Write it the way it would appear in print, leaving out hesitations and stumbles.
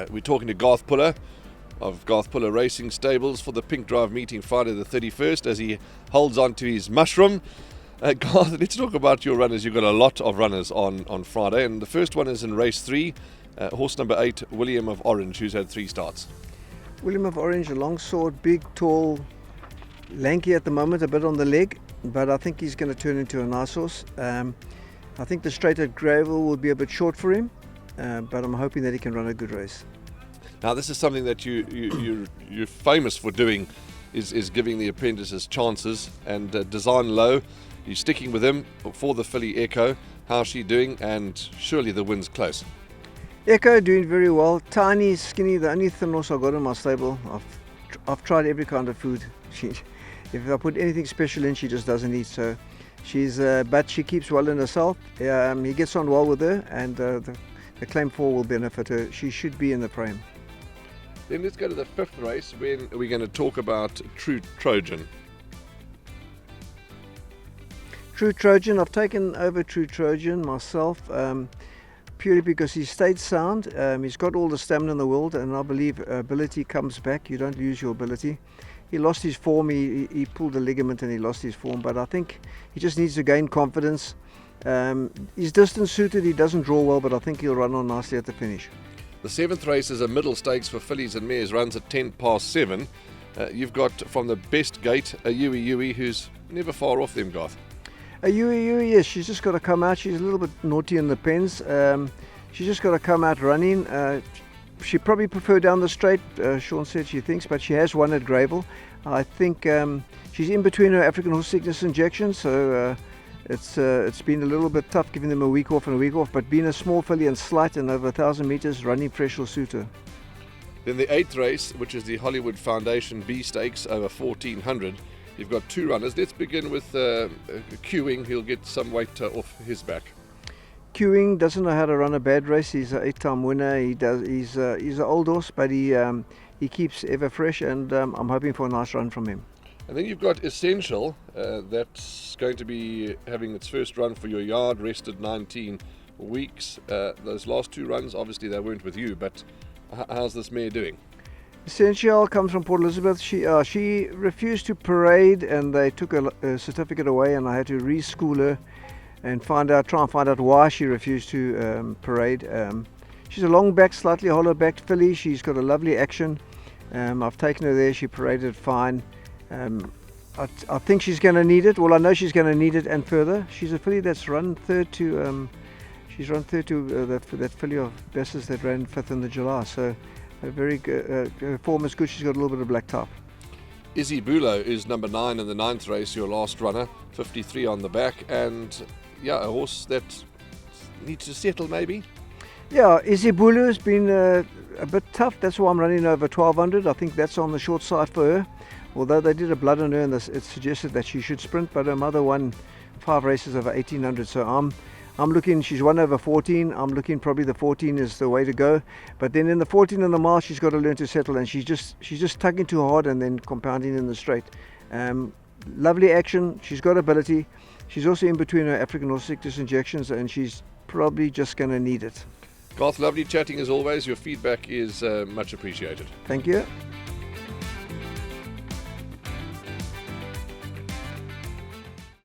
We're talking to Garth Puller of Garth Puller Racing Stables for the Pink Drive meeting Friday the 31st as he holds on to his mushroom. Garth, let's talk about your runners. You've got a lot of runners on Friday, and the first one is in race 3, horse number 8, William of Orange, who's had 3 starts. William of Orange, a long sword, big, tall, lanky at the moment, a bit on the leg, but I think he's going to turn into a nice horse. I think the straight at Greyville will be a bit short for him, but I'm hoping that he can run a good race. Now, this is something that you're famous for doing, is giving the apprentices chances, and Design Low, you're sticking with him for the filly Echo. How's she doing? And surely the win's close. Echo doing very well, tiny, skinny, the only thin horse I've got in my stable. I've tried every kind of food. If I put anything special in, she just doesn't eat. So but she keeps well in herself. He gets on well with her, and the claim 4 will benefit her. She should be in the frame. Then let's go to the 5th race, when we're going to talk about True Trojan. True Trojan, I've taken over True Trojan myself, purely because he stayed sound. He's got all the stamina in the world, and I believe ability comes back. You don't lose your ability. He lost his form, he pulled a ligament and he lost his form, but I think he just needs to gain confidence. He's distance suited, he doesn't draw well, but I think he'll run on nicely at the finish. The 7th race is a middle stakes for fillies and mares, runs at 7:10. You've got from the best gate a Yui who's never far off them, Garth. A Yui, yes, she's just got to come out. She's a little bit naughty in the pens. She's just got to come out running. She probably prefer down the straight, Sean said she thinks, but she has won at Greyville. I think she's in between her African horse sickness injections, so it's been a little bit tough giving them a week off and a week off, but being a small filly and slight and over 1,000 metres, running fresh will suit her. Then the 8th race, which is the Hollywood Foundation B Stakes over 1,400. You've got 2 runners. Let's begin with Queuing. He'll get some weight off his back. Queuing doesn't know how to run a bad race. He's an 8-time winner. He's an old horse, but he keeps ever fresh, and I'm hoping for a nice run from him. And then you've got Essential. That's going to be having its first run for your yard, rested 19 weeks. Those last 2 runs, obviously they weren't with you, but how's this mare doing? Essential comes from Port Elizabeth. She refused to parade, and they took a certificate away, and I had to reschool her and try and find out why she refused to parade. She's a long back, slightly hollow backed filly. She's got a lovely action. I've taken her there. She paraded fine. I think she's going to need it. Well, I know she's going to need it and further. She's a filly that's run third to that filly of Besses that ran 5th in the July. So a very good, her form is good. She's got a little bit of black top. Izzy Bulo is number 9 in the 9th race, your last runner, 53 on the back, and a horse that needs to settle maybe. Yeah, Izzy Bulo has been a bit tough. That's why I'm running over 1,200. I think that's on the short side for her. Although they did a blood on her and it suggested that she should sprint, but her mother won 5 races over 1,800. So I'm looking, she's won over 14. I'm looking probably the 14 is the way to go. But then in the 14 and the mile, she's got to learn to settle, and she's just tugging too hard and then compounding in the straight. Lovely action. She's got ability. She's also in between her African horse sickness injections, and she's probably just going to need it. Garth, lovely chatting as always. Your feedback is much appreciated. Thank you.